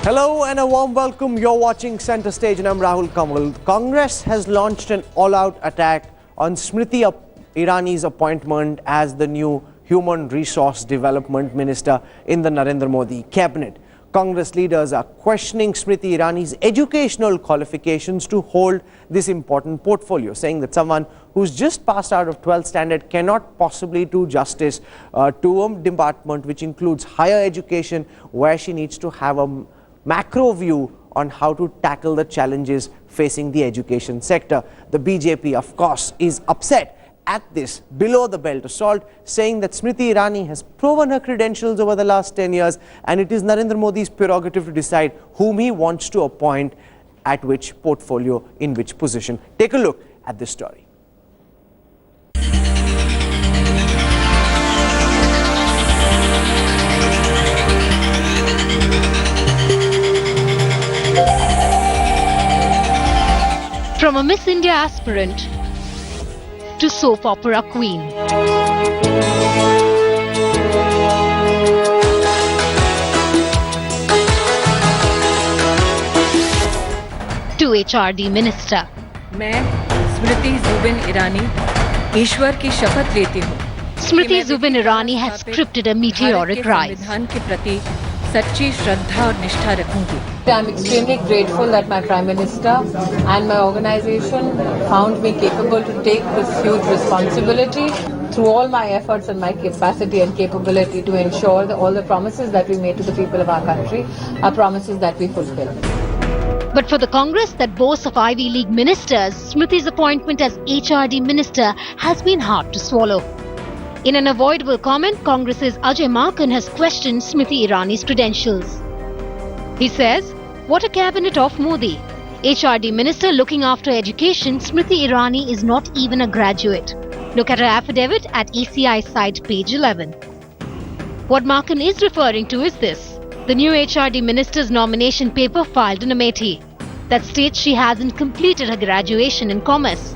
Hello and a warm welcome. You're watching Center Stage and I'm Rahul Kamal. Congress has launched an all-out attack on Smriti Irani's appointment as the new Human Resource Development Minister in the Narendra Modi Cabinet. Congress leaders are questioning Smriti Irani's educational qualifications to hold this important portfolio, saying that someone who's just passed out of 12th standard cannot possibly do justice to a department which includes higher education, where she needs to have a macro view on how to tackle the challenges facing the education sector. The BJP, of course, is upset at this below-the-belt assault, saying that Smriti Irani has proven her credentials over the last 10 years and it is Narendra Modi's prerogative to decide whom he wants to appoint at which portfolio, in which position. Take a look at this story. From a Miss India aspirant to soap opera queen. To HRD minister. मैं स्मृति जुबिन ईरानी ईश्वर की शपथ लेती हूँ. Smriti Irani has scripted a meteoric rise. संविधान के प्रति सच्ची श्रद्धा और निष्ठा रखूंगी. I'm extremely grateful that my Prime Minister and my organization found me capable to take this huge responsibility through all my efforts and my capacity and capability to ensure that all the promises that we made to the people of our country are promises that we fulfill. But for the Congress that boasts of Ivy League ministers, Smriti's appointment as HRD minister has been hard to swallow. In an avoidable comment, Congress's Ajay Markan has questioned Smriti Irani's credentials. He says, what a cabinet of Modi. HRD minister looking after education, Smriti Irani is not even a graduate. Look at her affidavit at ECI site page 11. What Markan is referring to is this: the new HRD minister's nomination paper filed in Amethi that states she hasn't completed her graduation in commerce.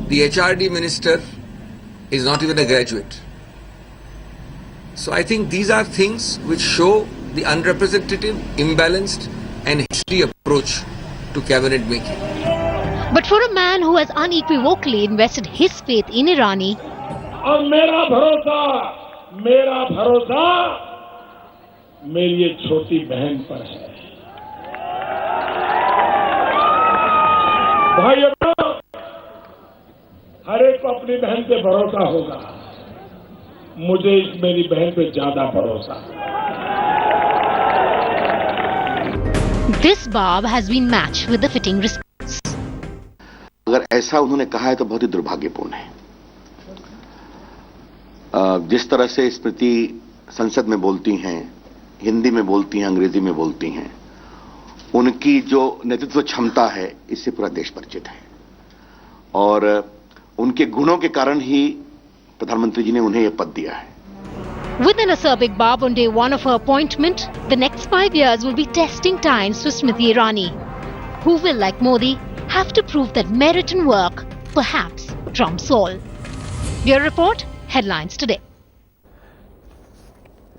The HRD minister is not even a graduate. So I think these are things which show the unrepresentative, imbalanced and hasty approach to cabinet making. But for a man who has unequivocally invested his faith in Irani, और मेरा भरोसा मेरी ये छोटी बहन पर है. भाइयों, हर एक को अपनी बहन पे भरोसा होगा. मुझे इस मेरी बहन पे ज्यादा भरोसा है. this barb has been matched with the fitting response. अगर ऐसा उन्होंने कहा है तो बहुत ही दुर्भाग्यपूर्ण है. जिस तरह से स्मृति संसद में बोलती हैं, हिंदी में बोलती हैं, अंग्रेजी में बोलती हैं, उनकी जो नेतृत्व क्षमता है इससे पूरा देश परिचित है और उनके गुणों के कारण ही प्रधानमंत्री जी ने उन्हें यह पद दिया है. With an acerbic barb on day one of her appointment, the next 5 years will be testing times for Smriti Irani, who will, like Modi, have to prove that merit and work perhaps trumps all. Bureau Report, Headlines Today.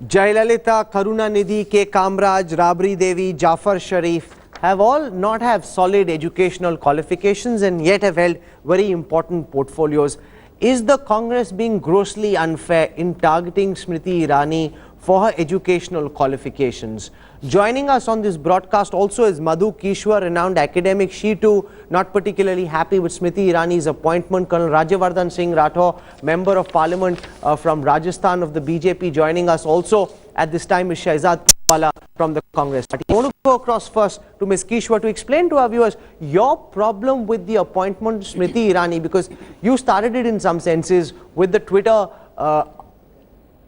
Jayalalitha, Karunanidhi, K. Kamraj, Rabri Devi, Jafar Sharif have all not have solid educational qualifications and yet have held very important portfolios. Is the Congress being grossly unfair in targeting Smriti Irani for her educational qualifications? Joining us on this broadcast also is Madhu Kishwar, renowned academic. She too not particularly happy with Smriti Irani's appointment. Colonel Rajyavardhan Singh Rathore, Member of Parliament from Rajasthan of the BJP, joining us also at this time is Shahzad Wala from the Congress Party. I want to go across first to Ms. Kishwar to explain to our viewers your problem with the appointment of Smriti Irani, because you started it in some senses with the Twitter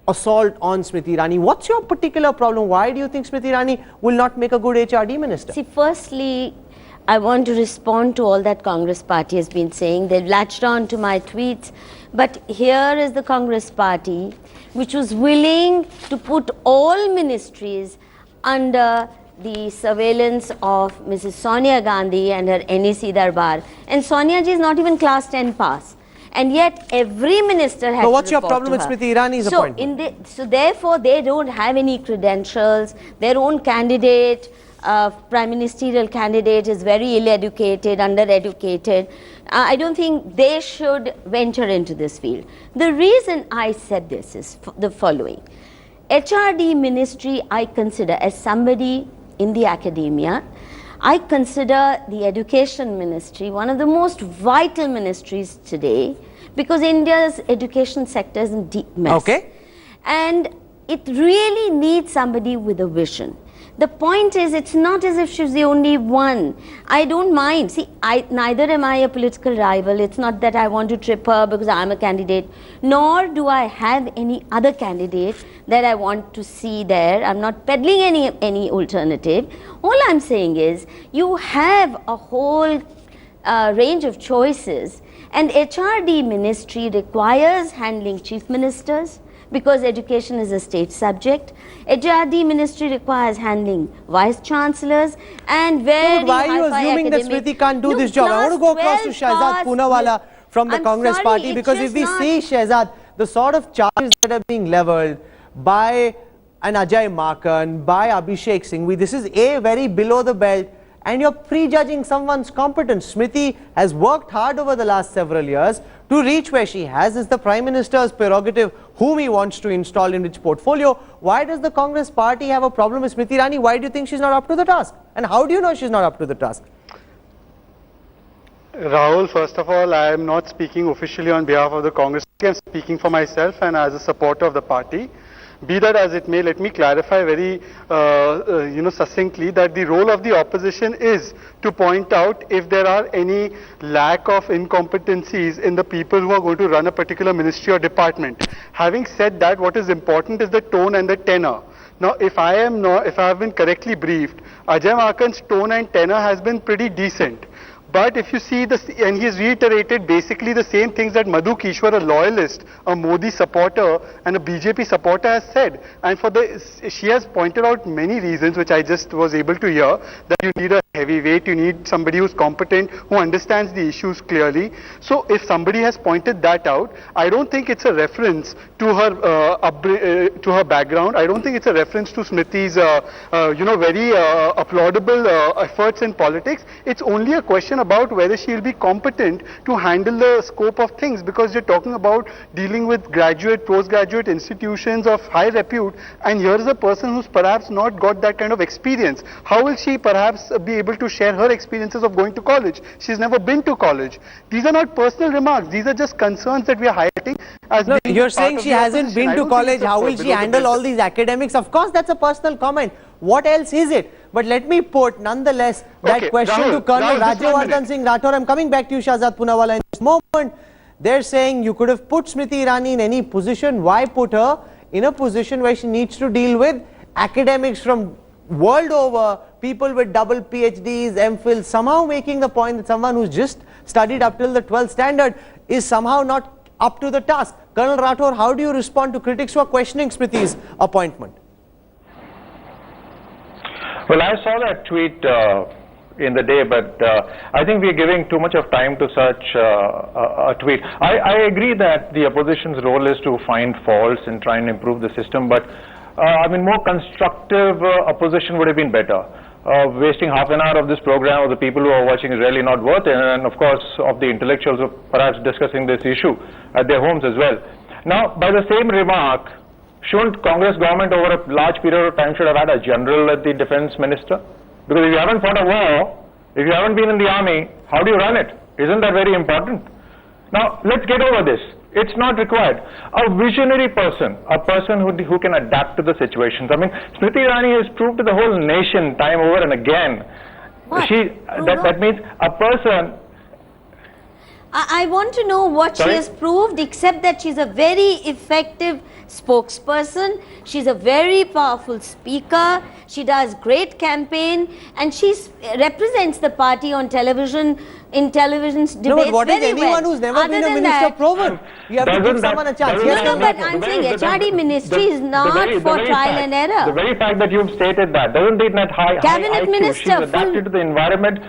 assault on Smriti Irani. What's your particular problem? Why do you think Smriti Irani will not make a good HRD minister? See, firstly, I want to respond to all that Congress Party has been saying. They've latched on to my tweets. But here is the Congress Party, which was willing to put all ministries under the surveillance of Mrs. Sonia Gandhi and her NEC Darbar. And Sonia ji is not even class 10 pass. And yet every minister has So what's to your report problem to with her. Smriti Irani's appointment? So therefore they don't have any credentials. Their own candidate prime ministerial candidate is very ill-educated, under-educated. I don't think they should venture into this field. The reason I said this is the following. HRD ministry I consider as somebody in the academia, I consider the education ministry one of the most vital ministries today because India's education sector is in deep mess. Okay. And it really needs somebody with a vision. The point is, it's not as if she's the only one. I don't mind. See, neither am I a political rival. It's not that I want to trip her because I'm a candidate, nor do I have any other candidate that I want to see there. I'm not peddling any alternative. All I'm saying is, you have a whole range of choices, and HRD ministry requires handling chief ministers, because education is a state subject. HRD ministry requires handling vice chancellors and very why are you assuming that Smriti can't do this job? I want to go across to Shehzad Poonawala from the Congress party, because if we see, Shehzad, the sort of charges that are being levelled by an Ajay Markan, by Abhishek Singhvi, this is A, very below the belt, and you're prejudging someone's competence. Smriti has worked hard over the last several years to reach where she has. It's the Prime Minister's prerogative whom he wants to install in which portfolio. Why does the Congress party have a problem with Smriti Irani? Why do you think she's not up to the task? And how do you know she's not up to the task? Rahul, first of all, I am not speaking officially on behalf of the Congress party. I am speaking for myself and as a supporter of the party. Be that as it may, let me clarify very succinctly that the role of the opposition is to point out if there are any lack of incompetencies in the people who are going to run a particular ministry or department. Having said that, what is important is the tone and the tenor. Now, if I have been correctly briefed, Ajay Markan's tone and tenor has been pretty decent. But if you see this, and he has reiterated basically the same things that Madhu Kishwar, a loyalist, a Modi supporter and a BJP supporter has said. And she has pointed out many reasons which I just was able to hear, that you need a heavyweight, you need somebody who's competent, who understands the issues clearly. So if somebody has pointed that out, I don't think it's a reference to her background. I don't think it's a reference to Smriti's very applaudable efforts in politics. It's only a question about whether she will be competent to handle the scope of things, because you're talking about dealing with graduate, postgraduate institutions of high repute, and here is a person who's perhaps not got that kind of experience. How will she perhaps be able to share her experiences of going to college? She's never been to college. These are not personal remarks. These are just concerns that we are highlighting. No, you're saying she hasn't been to college. How will she handle all these academics? Of course, that's a personal comment. What else is it? But let me put, nonetheless, that question Rahul, to Colonel Rajyavardhan Singh Rathore. I'm coming back to you, Shehzad Poonawala, in this moment. They're saying you could have put Smriti Irani in any position. Why put her in a position where she needs to deal with academics from world over, people with double PhDs, MPhil, somehow making the point that someone who's just studied up till the 12th standard is somehow not up to the task. Colonel Rathore, how do you respond to critics who are questioning Smriti's appointment? Well, I saw that tweet in the day, but I think we are giving too much of time to such a tweet. I agree that the opposition's role is to find faults and try and improve the system, but I mean, more constructive opposition would have been better. Wasting half an hour of this program of the people who are watching is really not worth it, and of course of the intellectuals who are perhaps discussing this issue at their homes as well. Now, by the same remark, shouldn't Congress government over a large period of time should have had a general as the defense minister? Because if you haven't fought a war, if you haven't been in the army, how do you run it? Isn't that very important? Now, let's get over this. It's not required. A visionary person, a person who can adapt to the situations. I mean, Smriti Irani has proved to the whole nation time over and again. That means a person. I want to know what she has proved, except that she's a very effective spokesperson, she's a very powerful speaker, she does great campaign, and she represents the party on television, in television's debates. No, but what is anyone who's never been a minister proven? You have to give someone a chance. No, but I'm saying HRD ministry is not for trial and error. The very fact that you've stated that, doesn't it that high Cabinet IQ, minister, she's adapted to the environment,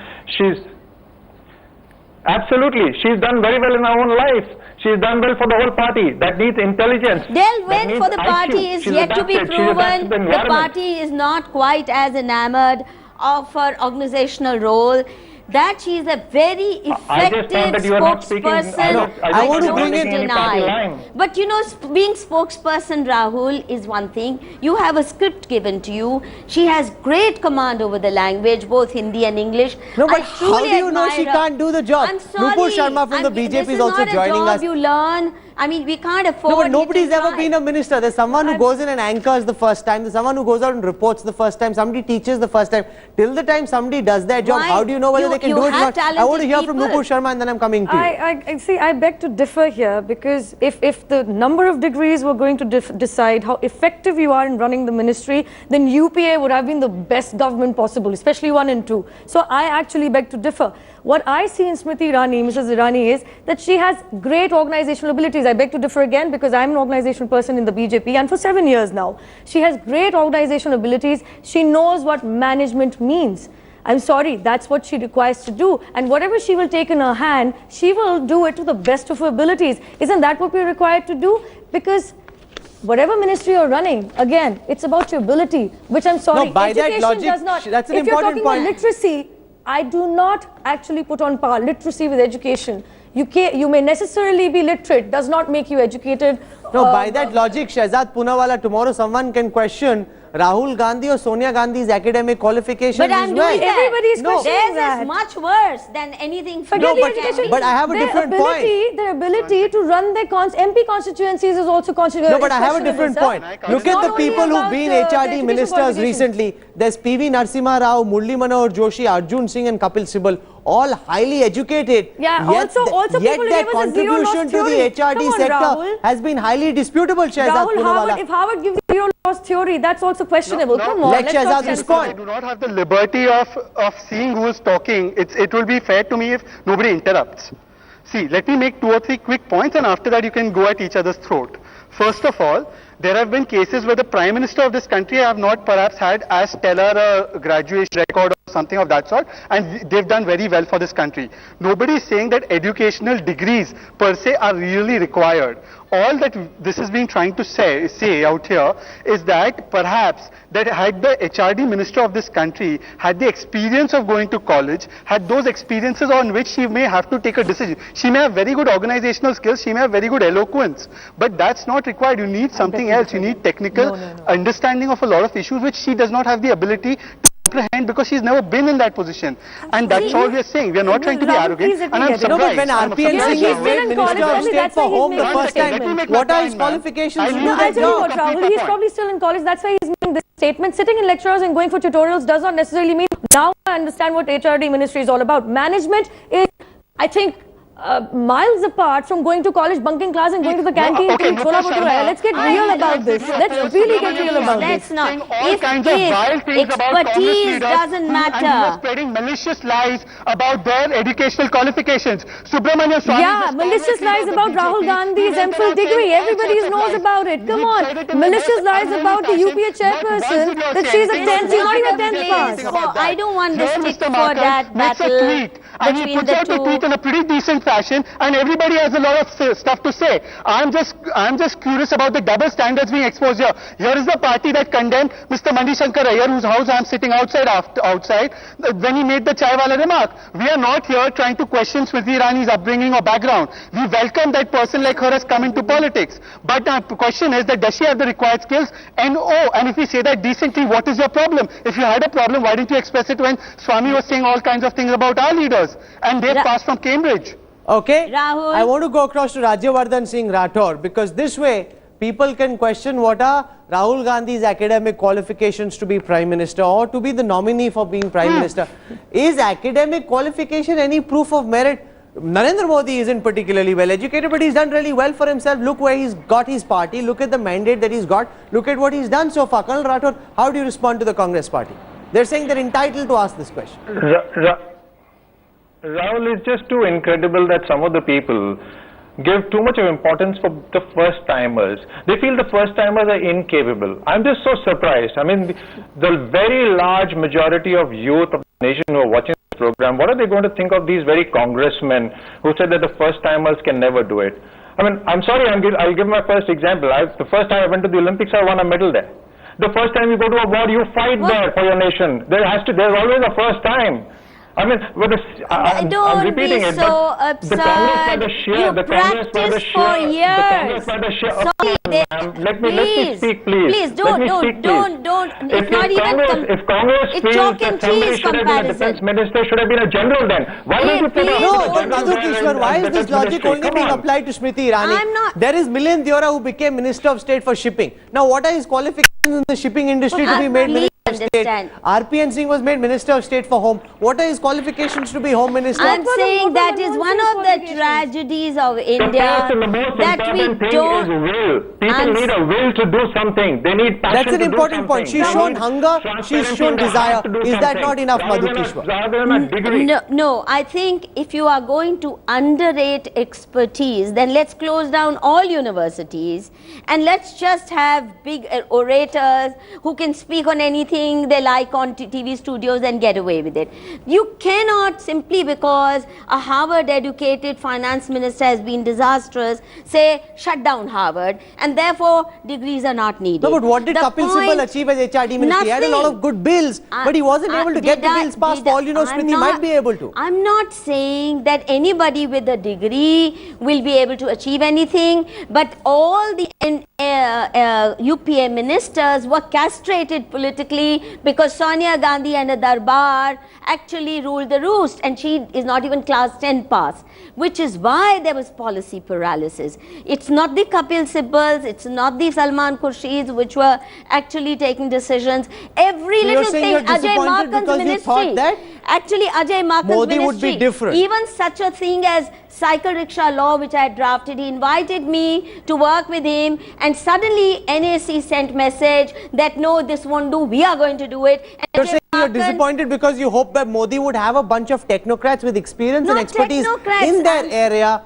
absolutely, she's done very well in her own life. She's done well for the whole party. That needs intelligence. Del when for the party is yet to be proven. The party is not quite as enamored of her organizational role, that she is a very effective spokesperson. I want to bring in deny. But you know, being spokesperson, Rahul, is one thing. You have a script given to you. She has great command over the language, both Hindi and English. No, but how do you know she can't do the job? I'm sorry. Nupur Sharma from the BJP is also joining us. This is not a job you learn. I mean, we can't afford. No, but nobody's ever been a minister. There's someone who goes in and anchors the first time. There's someone who goes out and reports the first time. Somebody teaches the first time. Till the time somebody does their job, how do you know whether they can do it or not? I want to hear from Nupur Sharma and then I'm coming to you. I see, I beg to differ here, because if the number of degrees were going to decide how effective you are in running the ministry, then UPA would have been the best government possible, especially 1 and 2. So I actually beg to differ. What I see in Smriti Irani, Mrs. Irani, is that she has great organizational abilities. I beg to differ again, because I'm an organizational person in the BJP and for 7 years now. She has great organizational abilities. She knows what management means. I'm sorry, that's what she requires to do. And whatever she will take in her hand, she will do it to the best of her abilities. Isn't that what we're required to do? Because whatever ministry you're running, again, it's about your ability, which I'm sorry, no, by education that logic, does not. That's an if you're important talking point. about literacy, I do not actually put on par literacy with education. You may necessarily be literate, does not make you educated. No, by that logic, Shehzad Poonawala, tomorrow someone can question Rahul Gandhi or Sonia Gandhi's academic qualifications but I'm as well. doing that. Everybody's questioning Theirs that. is much worse than anything. No, but I have a different point. Their ability to run their MP constituencies is also No, but I have a different point. Look at the people who've been HRD ministers recently. There's PV Narasimha Rao, Murli Manohar Joshi, Arjun Singh and Kapil Sibal, all highly educated. Yeah, yet also yet people their gave us a zero loss contribution to theory. the HRD sector Rahul. has been highly disputable, Shehzad Poonawala. If Harvard gives you zero loss theory, that's also questionable. No, Come on, let let's Shehzad not respond. I do not have the liberty of seeing who is talking. It will be fair to me if nobody interrupts. See, let me make 2 or 3 quick points, and after that you can go at each other's throat. First of all, there have been cases where the Prime Minister of this country have not perhaps had as stellar a graduation record or something of that sort, and they've done very well for this country. Nobody is saying that educational degrees per se are really required. All that this is being trying to say out here is that perhaps that had the HRD minister of this country had the experience of going to college, had those experiences on which she may have to take a decision. She may have very good organizational skills, she may have very good eloquence, but that's not required. You need something else. You need technical understanding of a lot of issues which she does not have the ability to comprehend because she's never been in that position. And that's all we are saying. We are not trying to be arrogant. And I'm surprised. No, but when RPN Singh is made Minister of State for Home the first time, what are his qualifications to do I'll that tell you what, job? Rahul, he's probably still in college. That's why he's making this statement. Sitting in lecture hours and going for tutorials does not necessarily mean now I understand what HRD ministry is all about. Management is, I think, miles apart from going to college, bunking class and going to the canteen to eat chola bhatura. Let's get real about this. Let's really get real about this. Let's not. All kinds of vile things about expertise doesn't matter. And you are spreading malicious lies about their educational qualifications. Subramanian Swami. Yeah, malicious lies about Rahul Gandhi's MPhil degree. Everybody knows about it. Come on. Malicious lies about the UPA chairperson that she's a 10th, she's not even a 10th pass. I don't want to stick for that battle and he puts out a tweet in a pretty decent fashion, and everybody has a lot of stuff to say. I'm just curious about the double standards being exposed here. Here is the party that condemned Mr. Mani Shankar Iyer, whose house I'm sitting outside when he made the chaiwala remark. We are not here trying to question Smriti Irani's upbringing or background. We welcome that person like her has come into politics. But the question is that does she have the required skills? And if we say that decently, what is your problem? If you had a problem, why didn't you express it when Swami was saying all kinds of things about our leaders? And they passed from Cambridge. Okay, Rahul. I want to go across to Rajyavardhan Singh Rathore because this way people can question what are Rahul Gandhi's academic qualifications to be Prime Minister or to be the nominee for being Prime Minister. Is academic qualification any proof of merit? Narendra Modi isn't particularly well educated, but he's done really well for himself. Look where he's got his party, look at the mandate that he's got, look at what he's done so far. Colonel Rathore, how do you respond to the Congress party? They're saying they're entitled to ask this question. Rahul, it's just too incredible that some of the people give too much of importance for the first timers. They feel the first timers are incapable. I'm just so surprised. I mean, the very large majority of youth of the nation who are watching this program, what are they going to think of these very congressmen who said that the first timers can never do it? I mean, I'm sorry, I'll give my first example. The first time I went to the Olympics, I won a medal there. The first time you go to a war, you fight there for your nation. There's always a first time. I mean, I'm repeating it, but the Congress by the sheer, the Congress by the sheer, let me speak, please. Please, don't. It's not even. If Congress feels that somebody should have been a defense minister, should have been a general then. Why don't you put Madhukishwar, why is this logic only being applied to Smriti Irani? I'm not. There is Milind Deora who became Minister of State for Shipping. Now, what are his qualifications in the shipping industry to be made Minister of State? RPN Singh was made Minister of State for Home. What are his qualifications to be Home Minister? I'm saying that is one of the tragedies of India that we don't. People need a will to do something. They need passion. That's an important point. She's shown hunger, she's shown desire. Is that not enough, Madhukishwar? No, I think if you are going to underrate expertise, then let's close down all universities and let's just have big orators who can speak on anything they like on TV studios and get away with it. You cannot simply because a Harvard educated finance minister has been disastrous say shut down Harvard and therefore degrees are not needed. No, but what did Kapil Sibal achieve as HRD minister? He had a lot of good bills, but he wasn't able to get the bills passed. For all you know, Smriti might be able to. I'm not saying that anybody with a degree will be able to achieve anything, but all the UPA ministers were castrated politically because Sonia Gandhi and a Darbar actually ruled the roost, and she is not even class 10 pass, which is why there was policy paralysis. It's not the Kapil Sibals, it's not the Salman Khurshid which were actually taking decisions. Every little thing, Ajay Makan's ministry, actually Ajay Makan's ministry, would be different. Even such a thing as cycle rickshaw law which I had drafted, he invited me to work with him, and suddenly NAC sent message that no, this won't do, we are going to do it. And you're saying you're disappointed because you hope that Modi would have a bunch of technocrats with experience and expertise in their area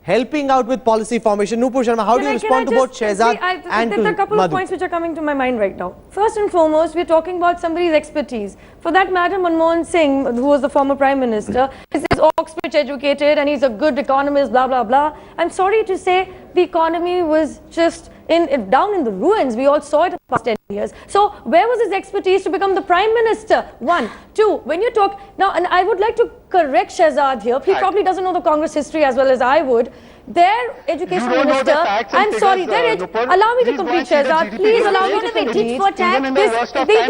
helping out with policy formation. Nupur Sharma, how do you respond to both Shehzad and to There are a couple of points which are coming to my mind right now. First and foremost, we're talking about somebody's expertise. For that matter, Manmohan Singh, who was the former Prime Minister, is Oxford educated and he's a good economist, blah, blah, blah. I'm sorry to say the economy was just down in the ruins. We all saw it in the past 10 years. So where was his expertise to become the Prime Minister? One. Two, when you talk, now, and I would like to correct Shehzad here. He probably doesn't know the Congress history as well as I would. Their education minister, I'm sorry, allow me to complete, Shehzad. Please allow me to complete. The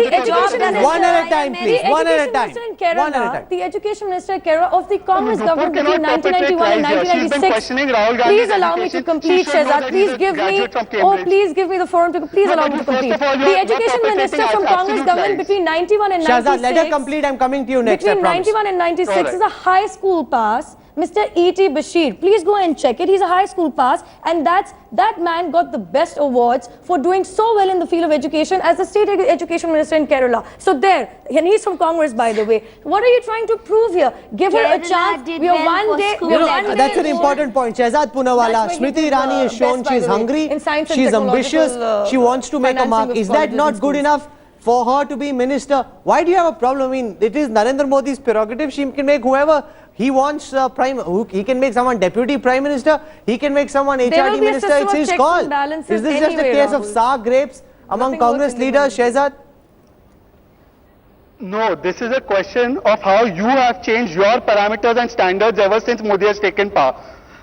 education minister, one at a time, please. One at a time. The education minister in Kerala of the Congress government between 1991 and 1996. Please allow me to complete, Shehzad. Please give me, please give me the forum to, please allow me to complete. The education minister from Congress government between 91 and 96. Shehzad, let her complete. I'm coming to you next. Between 91 and 96 is a high school pass. Mr. E.T. Bashir, please go and check it. He's a high school pass, and that man got the best awards for doing so well in the field of education as the state education minister in Kerala. So there, and he's from Congress, by the way. What are you trying to prove here? Give her a chance. We are one day. That's an important point. Shehzad Poonawalla, Smriti Irani has shown she's hungry, she's ambitious, she wants to make a mark. Is that not good enough for her to be minister? Why do you have a problem? I mean, it is Narendra Modi's prerogative. She can make whoever he wants he can make someone deputy prime minister, he can make someone HRD minister, it's his call. Is this just a case of sour grapes among Congress leaders, Shehzad? No, this is a question of how you have changed your parameters and standards ever since Modi has taken power.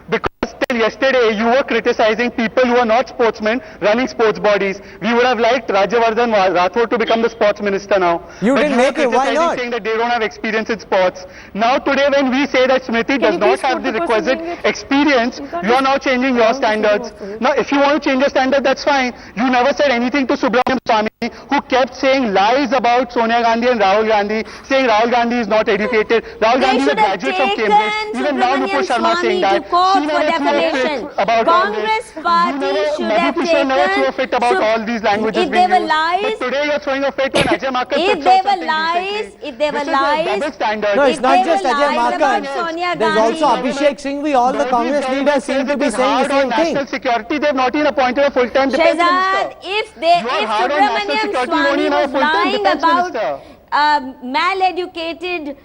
Because till yesterday you were criticizing people who are not sportsmen running sports bodies. We would have liked Rajyavardhan Rathore to become the sports minister now. You didn't make it, why not? Saying that they don't have experience in sports. Now today when we say that Smriti does not have the requisite experience, you are now changing your standards. Now if you want to change your standard, that's fine. You never said anything to Subramaniam Swamy, who kept saying lies about Sonia Gandhi and Rahul Gandhi, saying Rahul Gandhi is not educated. Rahul Gandhi is a graduate from Cambridge. Even now Nupur Sharma saying that. Congress party should have taken. About all these languages if they were lies, but today you're throwing a fit on Ajay Makan. If they were lies, no, it's not just Ajay Makan. There's also Abhishek Singhvi. All the Congress leaders seem to be saying the same thing. National security, they've not even appointed a full-time defense minister. If Subramaniam Swamy was lying about mal-educated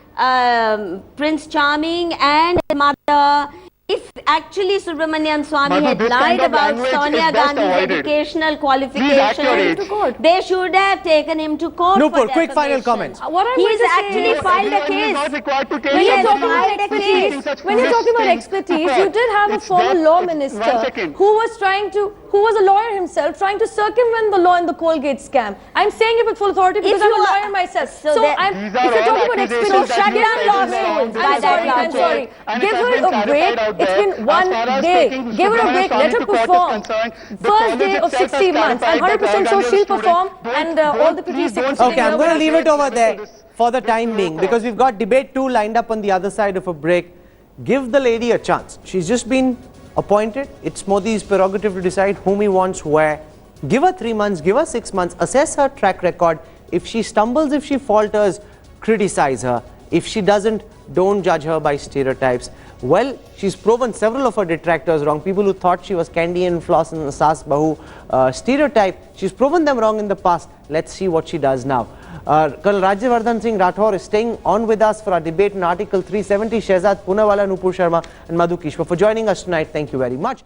Prince Charming and his mother, if actually Subramanian Swamy Madhu, had this lied kind of about language Sonia is best Gandhi's avoided. educational Please act your age. qualifications, they should have taken him to court. Nupur, for quick final defamation. comments. What I'm He's going to say actually is- filed a He is case. not required to take When you're somebody talking who about is speaking such When you're talking about foolish expertise, things to you court. did have a It's former best- law it's- minister 1 second. who was a lawyer himself, trying to circumvent the law in the Colgate scam. I'm saying it with full authority because If I'm a you are- lawyer myself. so that- if These are you're all talking about accusations expertise, that shut you down said law in the schools. round. I'm sorry, I'm It's sorry. and Give it has her been a clarified break. out It's there. been As one far as day. taking Give her a Subramanian break. Swamy Let her to court is perform. concerned, the First college day of itself has 60 months. I'm clarified 100% that sure Gandhi she'll student. perform, Don't- and all the don't- critics please don't sitting Okay, I'm here going to will leave it over there This- for the time being because we've got debate 2 lined up on the other side of a break. Give the lady a chance. She's just been appointed. It's Modi's prerogative to decide whom he wants where. Give her 3 months, give her 6 months, assess her track record. If she stumbles, if she falters, criticize her. If she doesn't, don't judge her by stereotypes. Well, she's proven several of her detractors wrong. People who thought she was Candy and Floss and Sas Bahu stereotype, she's proven them wrong in the past. Let's see what she does now. Colonel Rajyavardhan Singh Rathore is staying on with us for our debate in Article 370. Shehzad Poonawala, Nupur Sharma and Madhu Kishwa for joining us tonight. Thank you very much.